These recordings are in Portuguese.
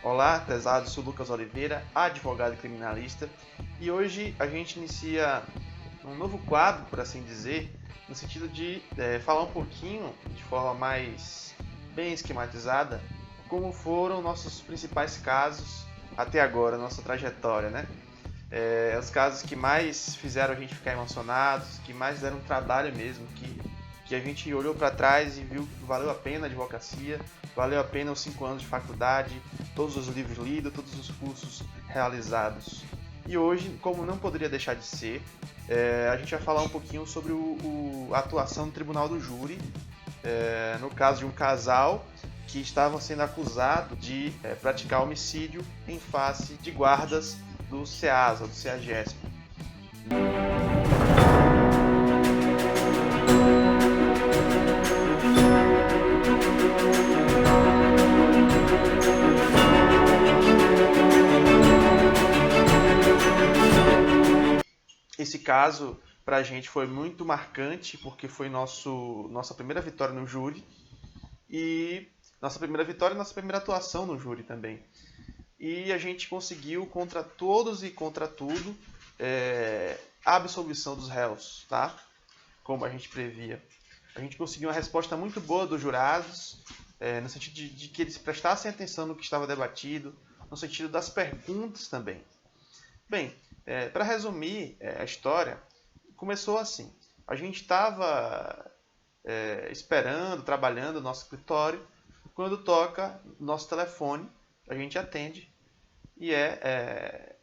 Olá, prezado, sou Lucas Oliveira, advogado e criminalista, e hoje a gente inicia um novo quadro, por assim dizer, no sentido de falar um pouquinho, de forma mais bem esquematizada, como foram nossos principais casos até agora, nossa trajetória, né? Os casos que mais fizeram a gente ficar emocionados, que mais deram trabalho mesmo, que a gente olhou para trás e viu que valeu a pena a advocacia, valeu a pena os 5 anos de faculdade, todos os livros lidos, todos os cursos realizados. E hoje, como não poderia deixar de ser, a gente vai falar um pouquinho sobre a atuação no Tribunal do Júri, no caso de um casal que estavam sendo acusado de praticar homicídio em face de guardas do CEASA, do CEAGESP. Esse caso para a gente foi muito marcante porque foi nossa primeira vitória no júri e nossa primeira vitória e nossa primeira atuação no júri também. E a gente conseguiu, contra todos e contra tudo, a absolvição dos réus, tá? Como a gente previa. A gente conseguiu uma resposta muito boa dos jurados, no sentido de que eles prestassem atenção no que estava debatido, no sentido das perguntas também. Bem, para resumir a história, começou assim. A gente estava esperando, trabalhando no nosso escritório, quando toca nosso telefone, a gente atende, e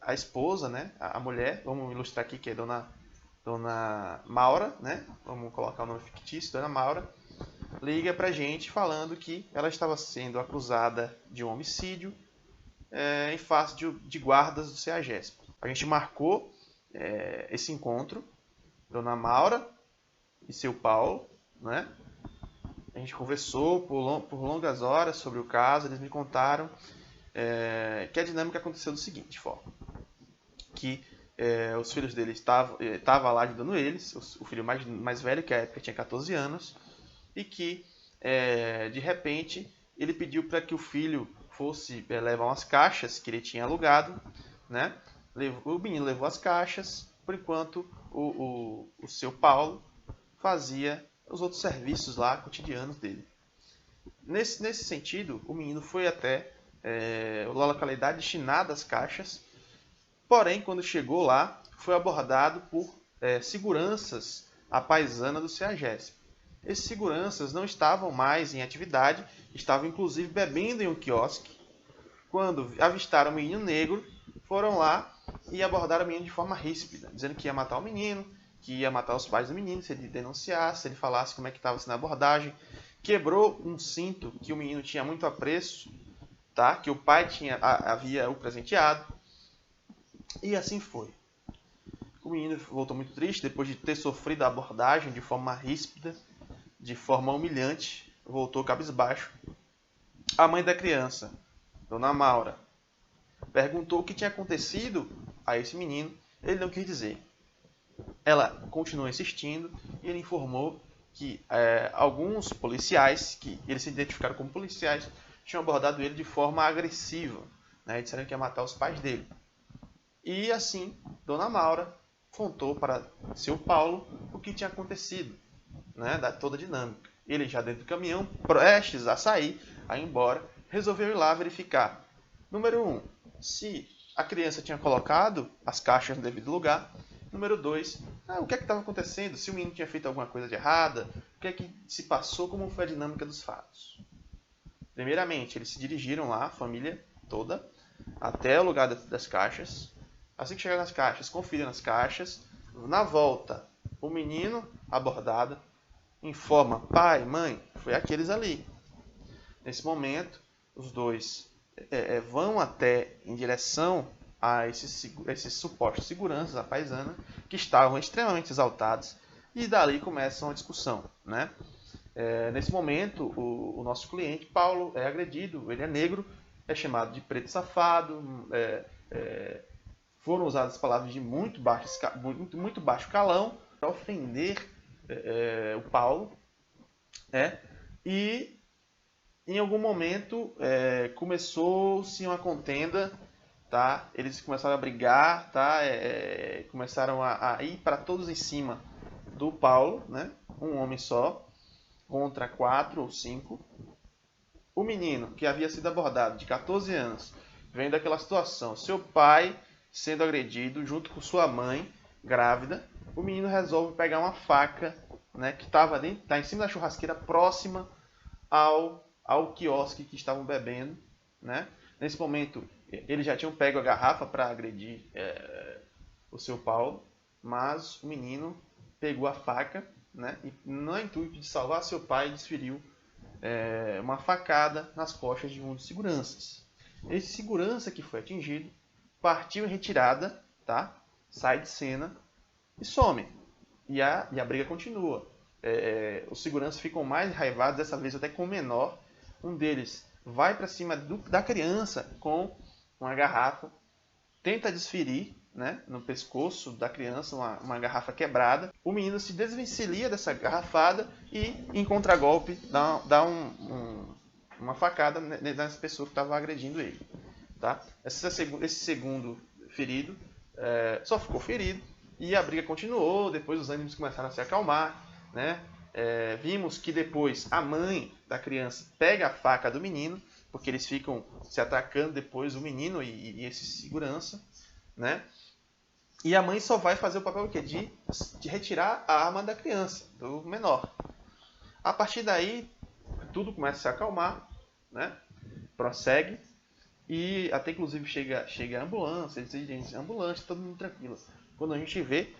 a esposa, né, a mulher, vamos ilustrar aqui que é Dona Maura, né, vamos colocar o nome fictício, Dona Maura, liga pra gente falando que ela estava sendo acusada de um homicídio em face de guardas do CEAGESP. A gente marcou esse encontro, Dona Maura e seu Paulo, né? A gente conversou por longas horas sobre o caso, eles me contaram que a dinâmica aconteceu da seguinte forma, que os filhos dele estavam lá ajudando eles, o filho mais velho, que à época tinha 14 anos, e que, de repente, ele pediu para que o filho fosse levar umas caixas que ele tinha alugado, né? O menino levou as caixas, por enquanto o seu Paulo fazia os outros serviços lá cotidianos dele. Nesse sentido, o menino foi até a localidade destinada às caixas, porém, quando chegou lá, foi abordado por seguranças à paisana do CEAGESP. Esses seguranças não estavam mais em atividade, estavam inclusive bebendo em um quiosque. Quando avistaram o menino negro, foram lá e abordaram o menino de forma ríspida, dizendo que ia matar o menino, que ia matar os pais do menino se ele denunciasse, se ele falasse como é que estava sendo a abordagem. Quebrou um cinto que o menino tinha muito apreço, tá? Que o pai havia o presenteado. E assim foi. O menino voltou muito triste depois de ter sofrido a abordagem de forma ríspida, de forma humilhante, voltou cabisbaixo. A mãe da criança, Dona Maura, perguntou o que tinha acontecido a esse menino. Ele não quis dizer. Ela continuou insistindo e ele informou que alguns policiais, que eles se identificaram como policiais, tinham abordado ele de forma agressiva, né? Disseram que ia matar os pais dele. E assim, Dona Maura contou para seu Paulo o que tinha acontecido, né? Da toda a dinâmica. Ele já dentro do caminhão, prestes a sair, a ir embora, resolveu ir lá verificar. Número 1, se a criança tinha colocado as caixas no devido lugar. Número 2, o que é que estava acontecendo? Se o menino tinha feito alguma coisa de errada, o que é que se passou, como foi a dinâmica dos fatos. Primeiramente, eles se dirigiram lá, a família toda, até o lugar das caixas. Assim que chegaram nas caixas, conferiram as caixas. Na volta, o menino abordado informa: pai, mãe, foi aqueles ali. Nesse momento, os dois vão até em direção a esses supostos seguranças, a paisana, que estavam extremamente exaltados, e dali começa uma discussão, né? Nesse momento, o nosso cliente, Paulo, é agredido, ele é negro, é chamado de preto safado, foram usadas palavras de muito baixo calão para ofender o Paulo, né? E Em algum momento começou-se uma contenda, tá? Eles começaram a brigar, tá? Começaram a ir para todos em cima do Paulo, né? Um homem só, contra 4 ou 5. O menino, que havia sido abordado, de 14 anos, vendo aquela situação, seu pai sendo agredido junto com sua mãe, grávida, o menino resolve pegar uma faca, né, que estava em cima da churrasqueira, próxima ao quiosque que estavam bebendo. Né? Nesse momento, eles já tinham pego a garrafa para agredir o seu Paulo, mas o menino pegou a faca, né, e no intuito de salvar seu pai, desferiu uma facada nas costas de um dos seguranças. Esse segurança que foi atingido partiu em retirada, tá? Sai de cena e some. E a briga continua. Os seguranças ficam mais raivados, dessa vez até com o menor. Um deles vai para cima da criança com uma garrafa, tenta desferir, né, no pescoço da criança uma garrafa quebrada. O menino se desvencilha dessa garrafada e, em contragolpe, dá uma facada nessa pessoa que estava agredindo ele. Tá? Esse segundo ferido só ficou ferido e a briga continuou. Depois os ânimos começaram a se acalmar. Né? Vimos que depois a mãe da criança pega a faca do menino, porque eles ficam se atacando depois, o menino e esse segurança. Né? E a mãe só vai fazer o papel o quê? De retirar a arma da criança, do menor. A partir daí, tudo começa a se acalmar, né? Prossegue, e até inclusive chega a ambulância, ambulância, todo mundo tranquilo. Quando a gente vê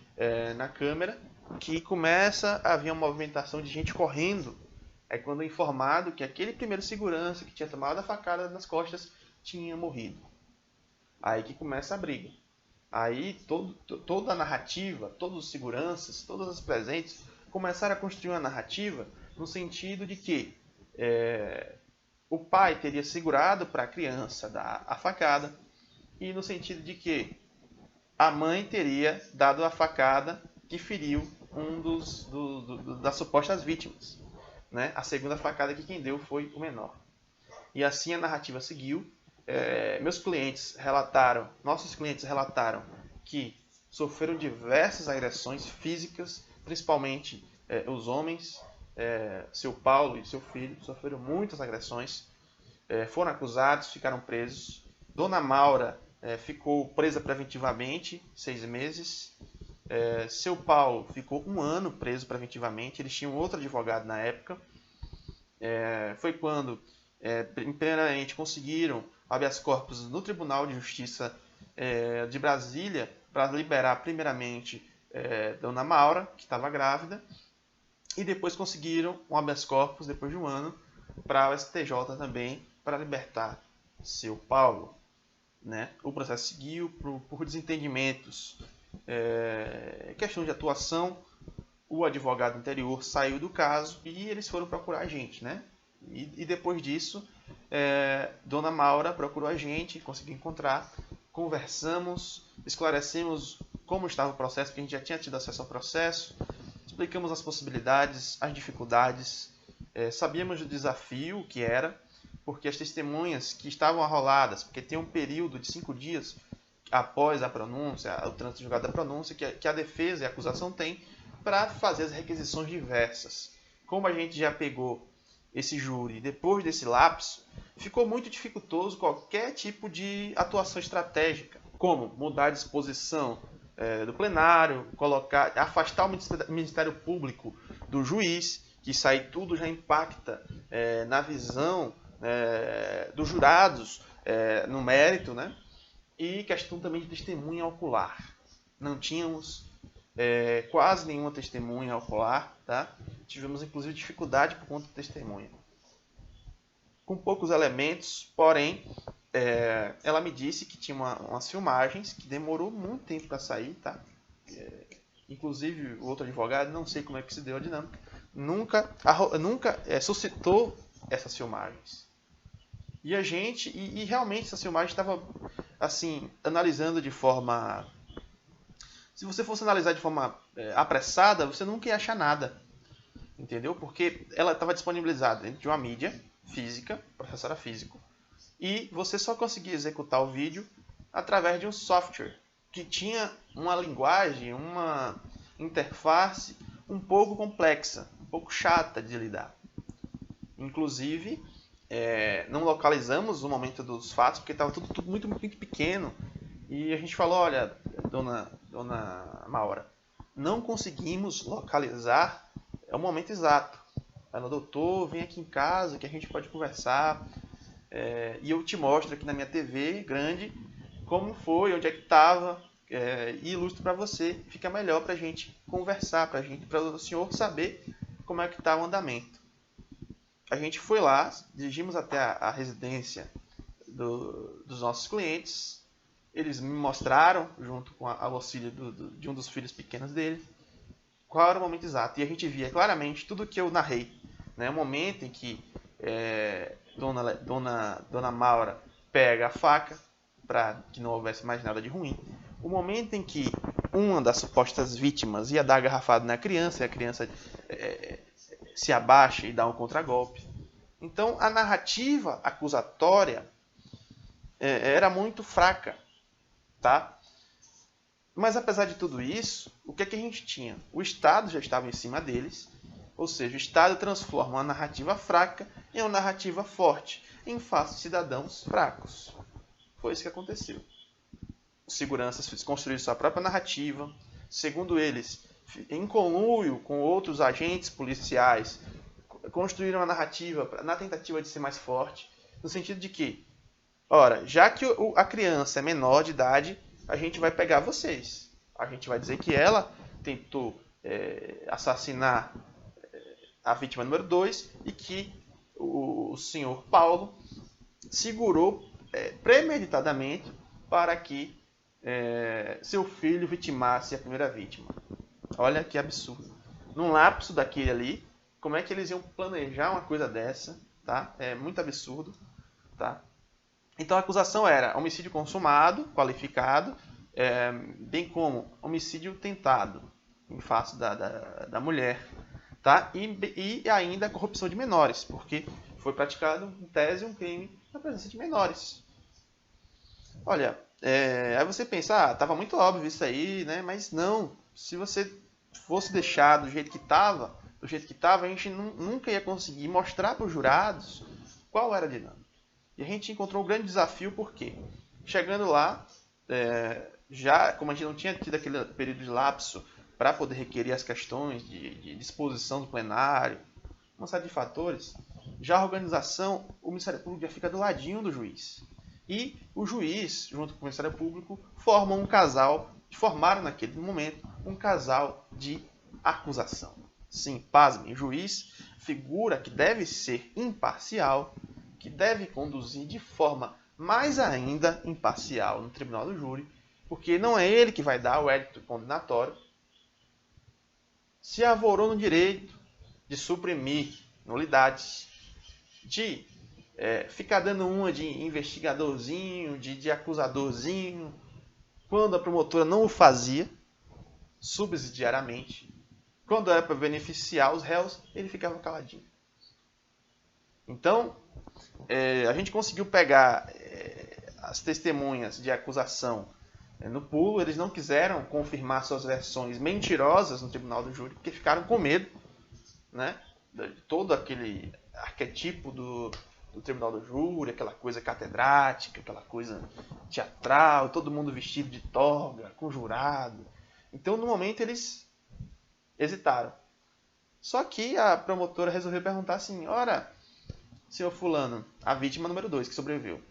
na câmera que começa a haver uma movimentação de gente correndo, é quando é informado que aquele primeiro segurança que tinha tomado a facada nas costas tinha morrido. Aí que começa a briga. Aí toda a narrativa, todos os seguranças, todas as presentes começaram a construir uma narrativa no sentido de que o pai teria segurado para a criança dar a facada, e no sentido de que a mãe teria dado a facada que feriu um das supostas vítimas. Né? A segunda facada que quem deu foi o menor. E assim a narrativa seguiu. Nossos clientes relataram que sofreram diversas agressões físicas, principalmente os homens. Seu Paulo e seu filho sofreram muitas agressões, foram acusados, ficaram presos. Dona Maura ficou presa preventivamente 6 meses. Seu Paulo ficou 1 ano preso preventivamente. Eles tinham outro advogado na época. Foi quando primeiramente conseguiram habeas corpus no Tribunal de Justiça de Brasília para liberar primeiramente Dona Maura, que estava grávida, e depois conseguiram um habeas corpus depois de 1 ano para o STJ também, para libertar seu Paulo. Né? O processo seguiu por desentendimentos, questão de atuação. O advogado anterior saiu do caso e eles foram procurar a gente, né? E depois disso, Dona Maura procurou a gente, conseguiu encontrar, conversamos, esclarecemos como estava o processo, porque a gente já tinha tido acesso ao processo, explicamos as possibilidades, as dificuldades, sabíamos do desafio que era, porque as testemunhas que estavam arroladas, porque tem um período de 5 dias após a pronúncia, o trânsito julgado da pronúncia, que a defesa e a acusação têm para fazer as requisições diversas. Como a gente já pegou esse júri depois desse lapso, ficou muito dificultoso qualquer tipo de atuação estratégica, como mudar a disposição do plenário, afastar o Ministério Público do juiz, que isso aí tudo já impacta na visão dos jurados no mérito, né? E questão também de testemunha ocular. Não tínhamos quase nenhuma testemunha ocular, tá? Tivemos inclusive dificuldade por conta de testemunha. Com poucos elementos, porém, ela me disse que tinha umas filmagens que demorou muito tempo para sair, tá? Inclusive o outro advogado, não sei como é que se deu a dinâmica, nunca suscitou essas filmagens. E a gente, e realmente essa filmagem estava assim, analisando de forma... Se você fosse analisar de forma apressada, você nunca ia achar nada. Entendeu? Porque ela estava disponibilizada dentro de uma mídia, física, o processo era físico, e você só conseguia executar o vídeo através de um software que tinha uma linguagem, uma interface um pouco complexa, um pouco chata de lidar. Inclusive, não localizamos o momento dos fatos, porque estava tudo muito, muito pequeno. E a gente falou, olha, dona Maura, não conseguimos localizar o momento exato. Ela, doutor, vem aqui em casa que a gente pode conversar. E eu te mostro aqui na minha TV grande como foi, onde é que estava, e ilustro para você. Fica melhor para a gente conversar, para o senhor saber como é que está o andamento. A gente foi lá, dirigimos até a residência dos nossos clientes. Eles me mostraram, junto com o auxílio de um dos filhos pequenos dele, qual era o momento exato. E a gente via claramente tudo o que eu narrei. Né? O momento em que Dona Maura pega a faca, para que não houvesse mais nada de ruim. O momento em que uma das supostas vítimas ia dar garrafada na criança, e a criança se abaixa e dá um contragolpe. Então, a narrativa acusatória era muito fraca. Tá? Mas, apesar de tudo isso, o que é que a gente tinha? O Estado já estava em cima deles, ou seja, o Estado transforma uma narrativa fraca em uma narrativa forte, em face de cidadãos fracos. Foi isso que aconteceu. Os seguranças construíram sua própria narrativa, segundo eles, em conluio com outros agentes policiais, construíram uma narrativa na tentativa de ser mais forte, no sentido de que, ora, já que a criança é menor de idade, a gente vai pegar vocês. A gente vai dizer que ela tentou assassinar a vítima número 2 e que o senhor Paulo segurou premeditadamente para que seu filho vitimasse a primeira vítima. Olha que absurdo. Num lapso daquele ali, como é que eles iam planejar uma coisa dessa? Tá? É muito absurdo. Tá? Então a acusação era homicídio consumado, qualificado, bem como homicídio tentado, em face da mulher. Tá? E ainda corrupção de menores, porque foi praticado, em tese, um crime na presença de menores. Olha, aí você pensa, estava muito óbvio isso aí, né? Mas não, se você fosse deixar do jeito que estava, a gente nunca ia conseguir mostrar para os jurados qual era a dinâmica. E a gente encontrou um grande desafio, porque chegando lá, já como a gente não tinha tido aquele período de lapso para poder requerer as questões de disposição do plenário, uma série de fatores, já a organização, o Ministério Público já fica do ladinho do juiz. E o juiz, junto com o Ministério Público, formaram naquele momento um casal de acusação. Sim, pasmem, o juiz, figura que deve ser imparcial, que deve conduzir de forma mais ainda imparcial no tribunal do júri, porque não é ele que vai dar o edito condenatório, se avorou no direito de suprimir nulidades, de ficar dando uma de investigadorzinho, de acusadorzinho, quando a promotora não o fazia, subsidiariamente. Quando era para beneficiar os réus, ele ficava caladinho. Então, a gente conseguiu pegar as testemunhas de acusação no pulo. Eles não quiseram confirmar suas versões mentirosas no tribunal do júri, porque ficaram com medo, né, de todo aquele arquetipo do tribunal do júri, aquela coisa catedrática, aquela coisa teatral, todo mundo vestido de toga, com jurado. Então, no momento, eles hesitaram. Só que a promotora resolveu perguntar assim, ora, senhor fulano, a vítima número 2 que sobreviveu,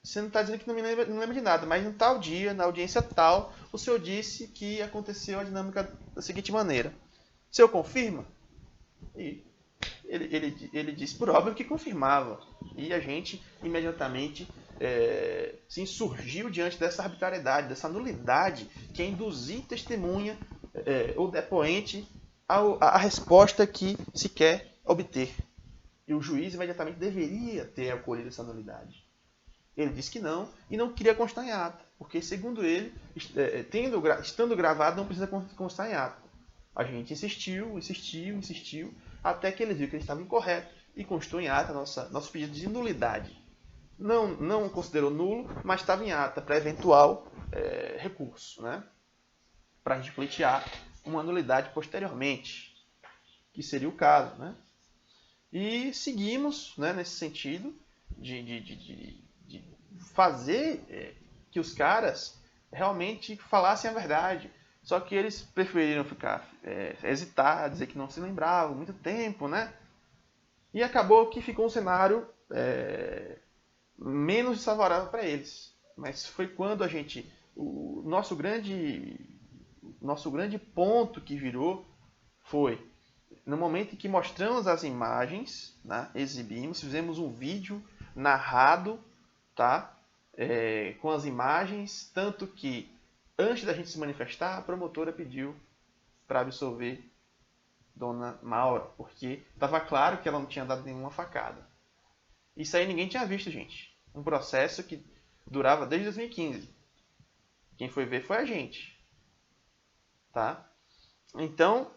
você não está dizendo que não lembra de nada, mas no tal dia, na audiência tal, o senhor disse que aconteceu a dinâmica da seguinte maneira. O senhor confirma? E ele disse por óbvio que confirmava. E a gente imediatamente se insurgiu diante dessa arbitrariedade, dessa nulidade que é induzir testemunha ou depoente à resposta que se quer obter. E o juiz imediatamente deveria ter acolhido essa nulidade. Ele disse que não e não queria constar em ato, porque, segundo ele, estando gravado, não precisa constar em ato. A gente insistiu, até que ele viu que ele estava incorreto e constou em ata nosso pedido de nulidade. Não considerou nulo, mas estava em ata para eventual recurso, né? Para a gente pleitear uma nulidade posteriormente, que seria o caso, né? E seguimos, né, nesse sentido de fazer que os caras realmente falassem a verdade. Só que eles preferiram hesitar, dizer que não se lembravam, muito tempo, né? E acabou que ficou um cenário menos desfavorável para eles. Mas foi quando o nosso grande ponto que virou foi no momento em que mostramos as imagens, né, exibimos, fizemos um vídeo narrado, tá, com as imagens, tanto que antes da gente se manifestar, a promotora pediu para absolver Dona Maura, porque estava claro que ela não tinha dado nenhuma facada. Isso aí ninguém tinha visto, gente. Um processo que durava desde 2015. Quem foi ver foi a gente. Tá? Então,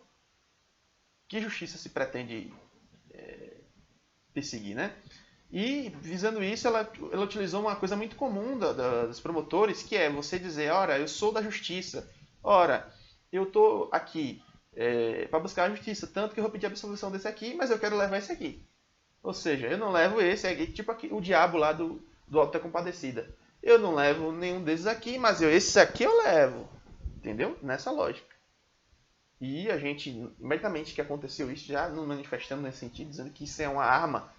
que justiça se pretende perseguir, né? E, visando isso, ela utilizou uma coisa muito comum dos promotores, que é você dizer, ora, eu sou da justiça. Ora, eu estou aqui para buscar a justiça, tanto que eu vou pedir a absolvição desse aqui, mas eu quero levar esse aqui. Ou seja, eu não levo esse aqui, tipo aqui, o diabo lá do Auto da Compadecida. Eu não levo nenhum desses aqui, mas esse aqui eu levo. Entendeu? Nessa lógica. E a gente, imediatamente que aconteceu isso, já nos manifestamos nesse sentido, dizendo que isso é uma arma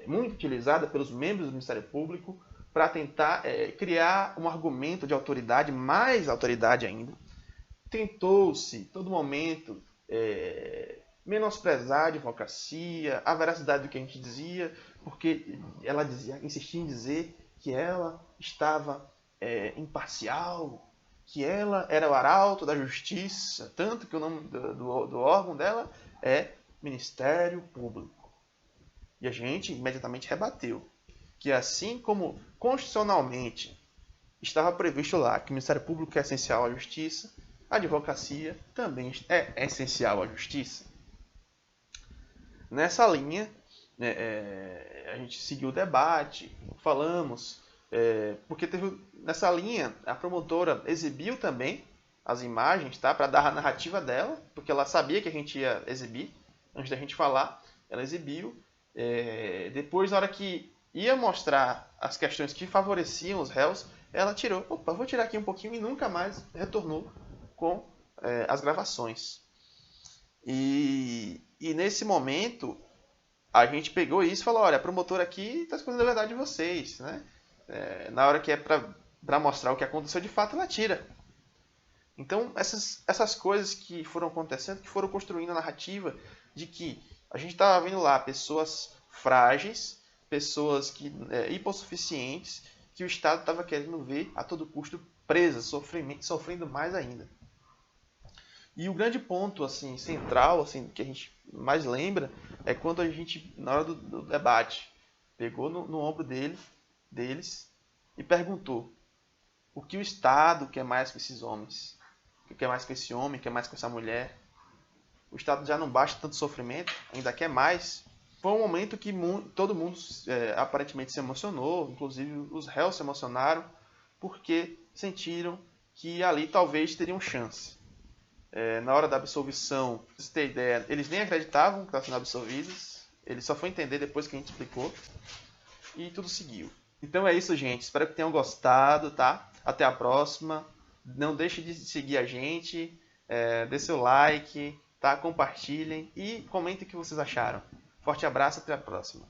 muito utilizada pelos membros do Ministério Público para tentar criar um argumento de autoridade, mais autoridade ainda. Tentou-se, todo momento, menosprezar a advocacia, a veracidade do que a gente dizia, porque ela insistia em dizer que ela estava imparcial, que ela era o arauto da justiça, tanto que o nome do órgão dela é Ministério Público. E a gente imediatamente rebateu que, assim como constitucionalmente estava previsto lá que o Ministério Público é essencial à justiça, a advocacia também é essencial à justiça. Nessa linha, a gente seguiu o debate, falamos, porque nessa linha a promotora exibiu também as imagens, tá, para dar a narrativa dela, porque ela sabia que a gente ia exibir, antes da gente falar, ela exibiu. Depois, na hora que ia mostrar as questões que favoreciam os réus, ela tirou, vou tirar aqui um pouquinho, e nunca mais retornou com as gravações. E nesse momento, a gente pegou isso e falou, olha, a promotora aqui está escondendo a verdade de vocês, né? Na hora que é para mostrar o que aconteceu de fato, ela tira. Então, essas coisas que foram acontecendo, que foram construindo a narrativa de que a gente estava vendo lá pessoas frágeis, pessoas hipossuficientes, que o Estado estava querendo ver a todo custo presas, sofrendo mais ainda. E o grande ponto assim, central, assim, que a gente mais lembra, é quando a gente, na hora do debate, pegou no ombro deles e perguntou o que o Estado quer mais com esses homens, o que quer mais com esse homem, quer mais com essa mulher. O Estado já não basta tanto sofrimento, ainda quer mais. Foi um momento que todo mundo aparentemente se emocionou, inclusive os réus se emocionaram, porque sentiram que ali talvez teriam chance. Na hora da absolvição, pra você ter ideia, eles nem acreditavam que estavam sendo absolvidos, eles só foi entender depois que a gente explicou, e tudo seguiu. Então é isso, gente. Espero que tenham gostado, tá? Até a próxima. Não deixe de seguir a gente, dê seu like, tá? Compartilhem e comentem o que vocês acharam. Forte abraço, até a próxima.